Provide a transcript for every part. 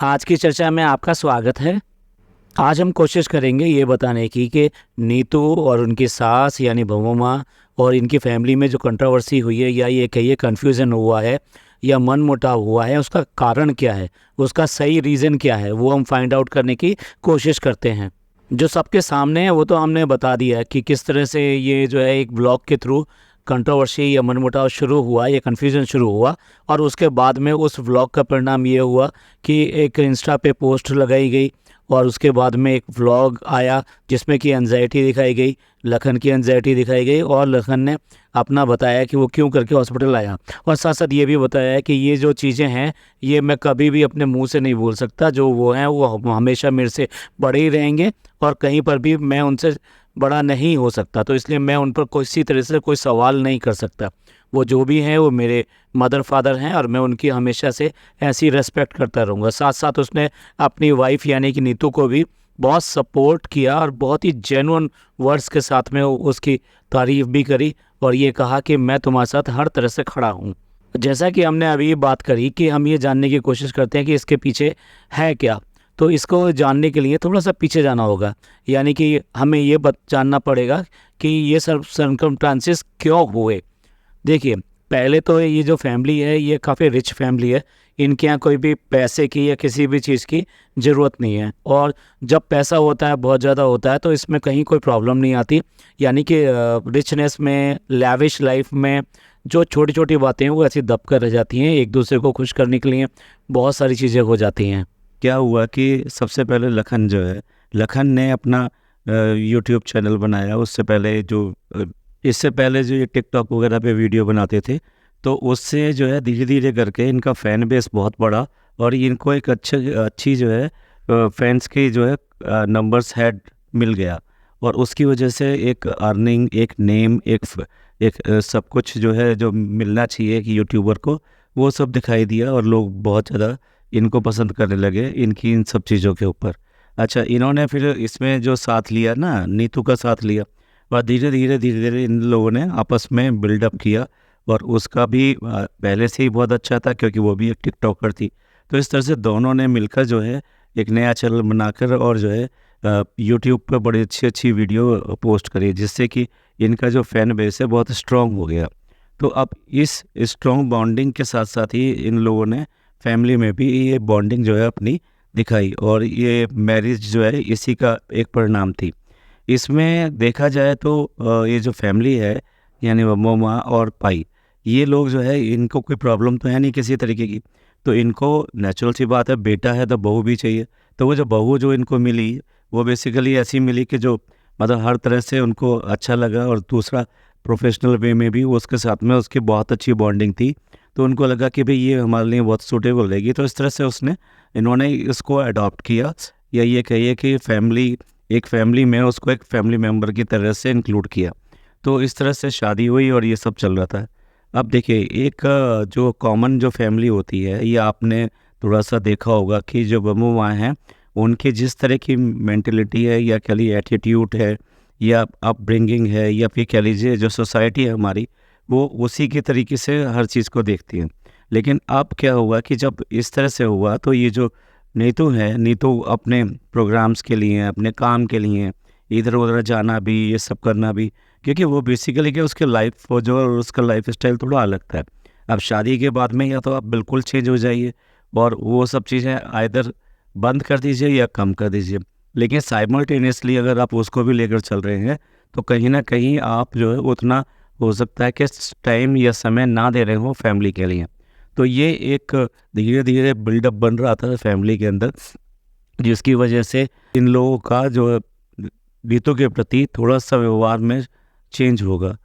आज की चर्चा में आपका स्वागत है। आज हम कोशिश करेंगे ये बताने की कि नीतू और उनकी सास यानी बहू माँ और इनकी फैमिली में जो कंट्रोवर्सी हुई है या ये कहिए कन्फ्यूज़न हुआ है या मन मुटाव हुआ है, उसका कारण क्या है, उसका सही रीज़न क्या है, वो हम फाइंड आउट करने की कोशिश करते हैं। जो सबके सामने है वो तो हमने बता दिया है कि किस तरह से ये जो है एक ब्लॉग के थ्रू कंट्रोवर्सी या मनमुटाव शुरू हुआ या कन्फ्यूज़न शुरू हुआ। और उसके बाद में उस व्लॉग का परिणाम ये हुआ कि एक इंस्टा पे पोस्ट लगाई गई और उसके बाद में एक व्लॉग आया जिसमें कि एंजाइटी दिखाई गई, लखन की एंजाइटी दिखाई गई और लखन ने अपना बताया कि वो क्यों करके हॉस्पिटल आया। और साथ साथ ये भी बताया है कि ये जो चीज़ें हैं ये मैं कभी भी अपने मुंह से नहीं बोल सकता, जो वो हैं वो हमेशा मेरे से बड़े ही रहेंगे और कहीं पर भी मैं उनसे बड़ा नहीं हो सकता, तो इसलिए मैं उन पर किसी तरह से कोई सवाल नहीं कर सकता। वो जो भी हैं वो मेरे मदर फादर हैं और मैं उनकी हमेशा से ऐसी रेस्पेक्ट करता रहूँगा। साथ साथ उसने अपनी वाइफ यानी कि नीतू को भी बहुत सपोर्ट किया और बहुत ही जेन्युइन वर्ड्स के साथ में उसकी तारीफ़ भी करी और ये कहा कि मैं तुम्हारे साथ हर तरह से खड़ा हूँ। जैसा कि हमने अभी बात करी कि हम ये जानने की कोशिश करते हैं कि इसके पीछे है क्या, तो इसको जानने के लिए थोड़ा सा पीछे जाना होगा। यानी कि हमें ये जानना पड़ेगा कि ये सब सर्कमस्टांसेस क्यों हुए। देखिए, पहले तो ये जो फैमिली है ये काफ़ी रिच फैमिली है। इनके यहाँ कोई भी पैसे की या किसी भी चीज़ की ज़रूरत नहीं है और जब पैसा होता है बहुत ज़्यादा होता है तो इसमें कहीं कोई प्रॉब्लम नहीं आती। यानी कि रिचनेस में, लैविश लाइफ में जो छोटी छोटी बातें हैं वो ऐसी दब कर रह जाती हैं। एक दूसरे को खुश करने के लिए बहुत सारी चीज़ें हो जाती हैं। क्या हुआ कि सबसे पहले लखन जो है, लखन ने अपना यूट्यूब चैनल बनाया। उससे पहले इससे पहले जो ये टिकटॉक वगैरह पे वीडियो बनाते थे, तो उससे जो है धीरे धीरे करके इनका फ़ैन बेस बहुत बढ़ा और इनको एक अच्छी जो है फैंस की जो है नंबर्स हेड मिल गया। और उसकी वजह से एक अर्निंग, एक नेम, सब कुछ जो है जो मिलना चाहिए कि यूट्यूबर को, वो सब दिखाई दिया और लोग बहुत ज़्यादा इनको पसंद करने लगे इनकी इन सब चीज़ों के ऊपर। अच्छा, इन्होंने फिर इसमें जो साथ लिया ना, नीतू का साथ लिया और धीरे धीरे इन लोगों ने आपस में बिल्डअप किया। और उसका भी पहले से ही बहुत अच्छा था क्योंकि वो भी एक टिकटॉकर थी। तो इस तरह से दोनों ने मिलकर जो है एक नया चैनल बनाकर और जो है यूट्यूब पर बड़ी अच्छी अच्छी वीडियो पोस्ट करी, जिससे कि इनका जो फ़ैन बेस है बहुत स्ट्रॉन्ग हो गया। तो अब इस स्ट्रॉन्ग बॉन्डिंग के साथ साथ ही इन लोगों ने फैमिली में भी ये बॉन्डिंग जो है अपनी दिखाई और ये मैरिज जो है इसी का एक परिणाम थी। इसमें देखा जाए तो ये जो फैमिली है यानी मम्मा और पाई, ये लोग जो है इनको कोई प्रॉब्लम तो है नहीं किसी तरीके की। तो इनको नेचुरल सी बात है, बेटा है तो बहू भी चाहिए। तो वो जो बहू जो इनको मिली वो बेसिकली ऐसी मिली कि जो मतलब हर तरह से उनको अच्छा लगा और दूसरा प्रोफेशनल वे में भी उसके साथ में उसकी बहुत अच्छी बॉन्डिंग थी। तो उनको लगा कि भाई ये हमारे लिए बहुत सूटेबल रहेगी, तो इस तरह से इन्होंने इसको अडॉप्ट किया या ये कहिए कि एक फैमिली में उसको एक फैमिली मेम्बर की तरह से इंक्लूड किया। तो इस तरह से शादी हुई और ये सब चल रहा था। अब देखिए, एक जो कॉमन जो फैमिली होती है, ये आपने थोड़ा सा देखा होगा कि जो बम्बू माँ हैं उनकी जिस तरह की मेंटेलिटी है या कह लीजिए एटीट्यूड है या अपब्रिंगिंग है या फिर कह लीजिए जो सोसाइटी है हमारी, वो उसी के तरीके से हर चीज़ को देखती है। लेकिन अब क्या हुआ कि जब इस तरह से हुआ तो ये जो नीतू है, नीतू अपने प्रोग्राम्स के लिए, अपने काम के लिए इधर-उधर जाना भी, ये सब करना भी, क्योंकि वो बेसिकली क्या उसके लाइफ वो जो उसका लाइफ़स्टाइल थोड़ा अलग था। अब शादी के बाद में या तो आप बिल्कुल चेंज हो जाइए और वो सब चीज़ें आइदर बंद कर दीजिए या कम कर दीजिए। लेकिन साइमल्टेनियसली अगर आप उसको भी लेकर चल रहे हैं, तो कहीं न कहीं आप जो है उतना हो सकता है कि टाइम या समय ना दे रहे हों फैमिली के लिए। तो ये एक धीरे-धीरे बिल्डअप बन रहा था फैमिली के अंदर, जिसकी वजह से इन लोगों का जो है रीतों के प्रति थोड़ा-सा व्यवहार में चेंज होगा।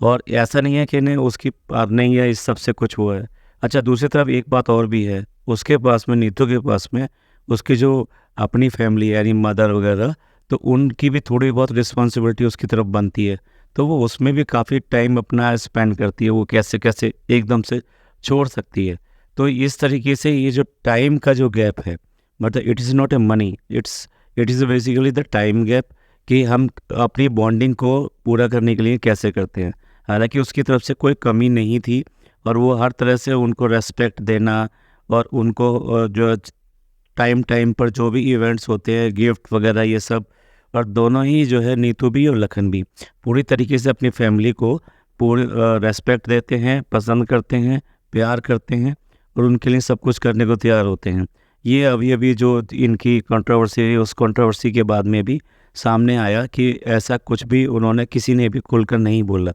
और ऐसा नहीं है कि नहीं उसकी अर्निंग या इस सब से कुछ हुआ है। अच्छा, दूसरी तरफ एक बात और भी है, उसके पास में, नीतू के पास में उसकी जो अपनी फैमिली है यानी मदर वगैरह, तो उनकी भी थोड़ी बहुत रिस्पॉन्सिबिलिटी उसकी तरफ बनती है। तो वो उसमें भी काफ़ी टाइम अपना स्पेंड करती है, वो कैसे-कैसे एकदम से छोड़ सकती है। तो इस तरीके से ये जो टाइम का जो गैप है, मतलब it is not a money, it is basically the time gap कि हम अपनी बॉन्डिंग को पूरा करने के लिए कैसे करते हैं। हालाँकि उसकी तरफ से कोई कमी नहीं थी और वो हर तरह से उनको रिस्पेक्ट देना और उनको जो टाइम पर जो भी इवेंट्स होते हैं, गिफ्ट वगैरह ये सब, और दोनों ही जो है, नीतू भी और लखन भी पूरी तरीके से अपनी फैमिली को पूरी रेस्पेक्ट देते हैं, पसंद करते हैं, प्यार करते हैं और उनके लिए सब कुछ करने को तैयार होते हैं। ये अभी जो इनकी कंट्रोवर्सी है, उस कंट्रोवर्सी के बाद में भी सामने आया कि ऐसा कुछ भी उन्होंने, किसी ने भी खुलकर नहीं बोला।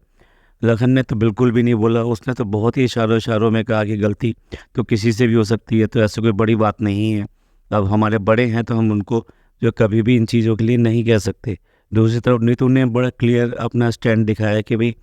लखन ने तो बिल्कुल भी नहीं बोला, उसने तो बहुत ही इशारों में कहा कि गलती तो किसी से भी हो सकती है, तो ऐसी कोई बड़ी बात नहीं है। अब हमारे बड़े हैं तो हम उनको जो कभी भी इन चीज़ों के लिए नहीं कह सकते। दूसरी तरफ नीतू ने बड़ा क्लियर अपना स्टैंड दिखाया कि भाई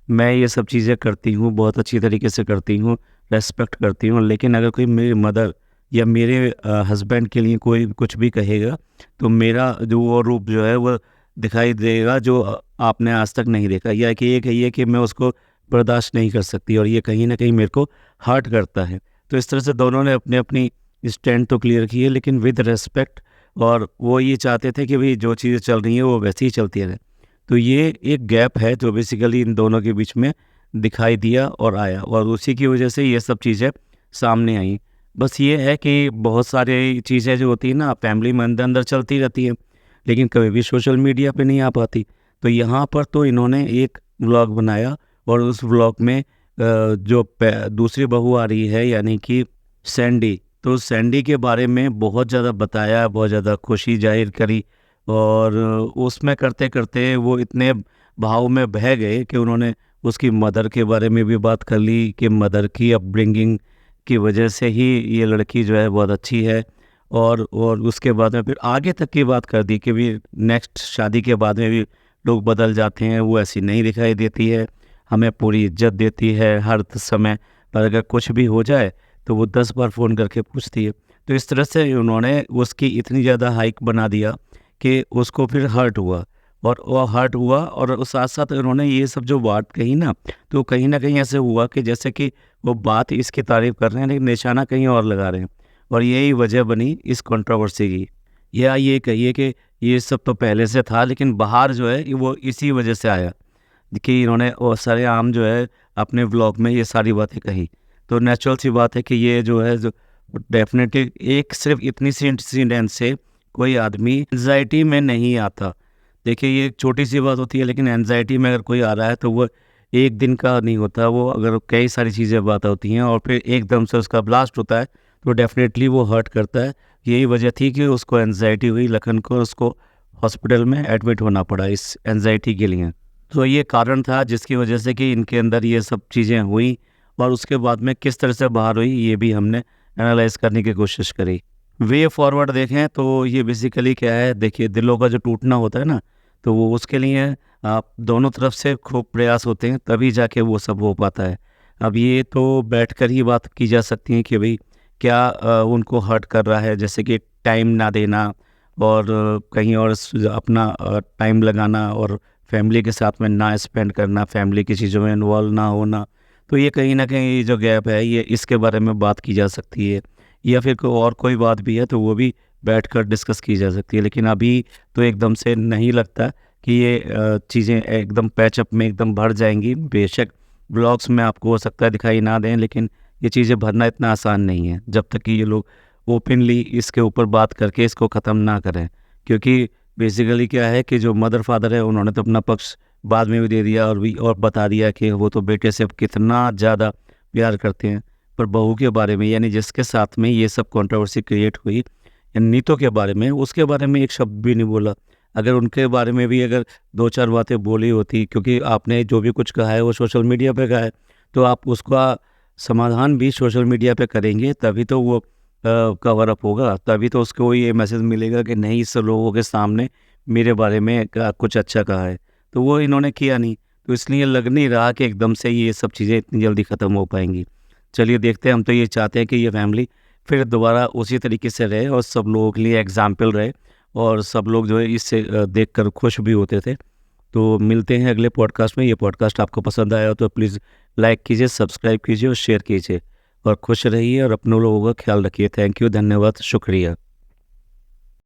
मैं ये सब चीज़ें करती हूँ, बहुत अच्छी तरीके से करती हूँ, रेस्पेक्ट करती हूँ, लेकिन अगर कोई मेरी मदर या मेरे हस्बैंड के लिए कोई कुछ भी कहेगा तो मेरा जो वो रूप जो है वो दिखाई देगा जो आपने आज तक नहीं देखा, या कि ये कहिए कि मैं उसको बर्दाश्त नहीं कर सकती और ये कहीं ना कहीं मेरे को हर्ट करता है। तो इस तरह से दोनों ने अपनी अपनी स्टैंड तो क्लियर की है, लेकिन विद रेस्पेक्ट, और वो ये चाहते थे कि भाई जो चीज़ें चल रही हैं वो वैसे ही चलती रहे। तो ये एक गैप है जो बेसिकली इन दोनों के बीच में दिखाई दिया और आया, और उसी की वजह से ये सब चीज़ें सामने आई। बस ये है कि बहुत सारी चीज़ें जो होती हैं ना फैमिली में अंदर अंदर चलती रहती हैं, लेकिन कभी भी सोशल मीडिया पे नहीं आ पाती। तो यहाँ पर तो इन्होंने एक व्लॉग बनाया और उस व्लॉग में जो दूसरी बहू आ रही है यानी कि सैंडी, तो सैंडी के बारे में बहुत ज़्यादा बताया, बहुत ज़्यादा खुशी जाहिर करी, और उसमें करते करते वो इतने भाव में बह गए कि उन्होंने उसकी मदर के बारे में भी बात कर ली कि मदर की अपब्रिंगिंग की वजह से ही ये लड़की जो है बहुत अच्छी है, और उसके बाद में फिर आगे तक की बात कर दी कि भी नेक्स्ट शादी के बाद में भी लोग बदल जाते हैं, वो ऐसी नहीं दिखाई देती है, हमें पूरी इज्जत देती है हर समय, पर अगर कुछ भी हो जाए तो वो 10 बार फ़ोन करके पूछती है। तो इस तरह से उन्होंने उसकी इतनी ज़्यादा हाइक बना दिया कि उसको फिर हर्ट हुआ, और वो हर्ट हुआ, और उस साथ साथ उन्होंने ये सब जो बात कही ना, तो कहीं ना कहीं ऐसे हुआ कि जैसे कि वो बात इसकी तारीफ़ कर रहे हैं लेकिन निशाना कहीं और लगा रहे हैं, और यही वजह बनी इस कंट्रोवर्सी की। या ये कहिए कि ये सब तो पहले से था, लेकिन बाहर जो है वो इसी वजह से आया कि इन्होंने वो सरेआम जो है अपने व्लॉग में ये सारी बातें कही। तो नेचुरल सी बात है कि ये जो है जो डेफिनेटली एक सिर्फ इतनी सी इंसिडेंट से कोई आदमी एंजाइटी में नहीं आता। देखिए ये एक छोटी सी बात होती है, लेकिन एंजाइटी में अगर कोई आ रहा है तो वो एक दिन का नहीं होता, वो अगर कई सारी चीज़ें बात होती हैं और फिर एकदम से उसका ब्लास्ट होता है तो डेफिनेटली वो हर्ट करता है। यही वजह थी कि उसको एंजाइटी हुई, लखन को उसको हॉस्पिटल में एडमिट होना पड़ा इस एंजाइटी के लिए। तो ये कारण था जिसकी वजह से कि इनके अंदर ये सब चीज़ें हुई, और उसके बाद में किस तरह से बाहर हुई ये भी हमने एनालाइज करने की कोशिश करी। वे फॉरवर्ड देखें तो ये बेसिकली क्या है, देखिए दिलों का जो टूटना होता है ना, तो वो उसके लिए आप दोनों तरफ से खूब प्रयास होते हैं तभी जाके वो सब हो पाता है। अब ये तो बैठकर ही बात की जा सकती है कि भाई क्या उनको हर्ट कर रहा है, जैसे कि टाइम ना देना और कहीं और अपना टाइम लगाना और फैमिली के साथ में ना स्पेंड करना, फैमिली की चीज़ों में इन्वॉल्व ना होना। तो ये कहीं ना कहीं जो गैप है ये इसके बारे में बात की जा सकती है, या फिर कोई बात भी है तो वो भी बैठकर डिस्कस की जा सकती है। लेकिन अभी तो एकदम से नहीं लगता कि ये चीज़ें एकदम पैचअप में एकदम भर जाएंगी। बेशक ब्लॉग्स में आपको हो सकता है दिखाई ना दें, लेकिन ये चीज़ें भरना इतना आसान नहीं है जब तक कि ये लोग ओपनली इसके ऊपर बात करके इसको ख़त्म ना करें। क्योंकि बेसिकली क्या है कि जो मदर फादर है उन्होंने तो अपना पक्ष बाद में भी दे दिया और बता दिया कि वो तो बेटे से अब कितना ज़्यादा प्यार करते हैं, पर बहू के बारे में यानी जिसके साथ में ये सब कंट्रोवर्सी क्रिएट हुई नीतू के बारे में, उसके बारे में एक शब्द भी नहीं बोला। अगर उनके बारे में भी अगर 2-4 बातें बोली होती, क्योंकि आपने जो भी कुछ कहा है वो सोशल मीडिया पे कहा है, तो आप उसका समाधान भी सोशल मीडिया पे करेंगे तभी तो वो कवर अप होगा, तभी तो उसको ये मैसेज मिलेगा कि नहीं इस लोगों के सामने मेरे बारे में कुछ अच्छा कहा है। तो वो इन्होंने किया नहीं, तो इसलिए लग नहीं रहा कि एकदम से ये सब चीज़ें इतनी जल्दी ख़त्म हो पाएंगी। चलिए देखते हैं, हम तो ये चाहते हैं कि ये फैमिली फिर दोबारा उसी तरीके से रहे और सब लोगों के लिए एग्जाम्पल रहे, और सब लोग जो है इससे देखकर खुश भी होते थे। तो मिलते हैं अगले पॉडकास्ट में। ये पॉडकास्ट आपको पसंद आया तो प्लीज़ लाइक कीजिए, सब्सक्राइब कीजिए और शेयर कीजिए, और खुश रहिए और अपने लोगों का ख्याल रखिए। थैंक यू, धन्यवाद, शुक्रिया।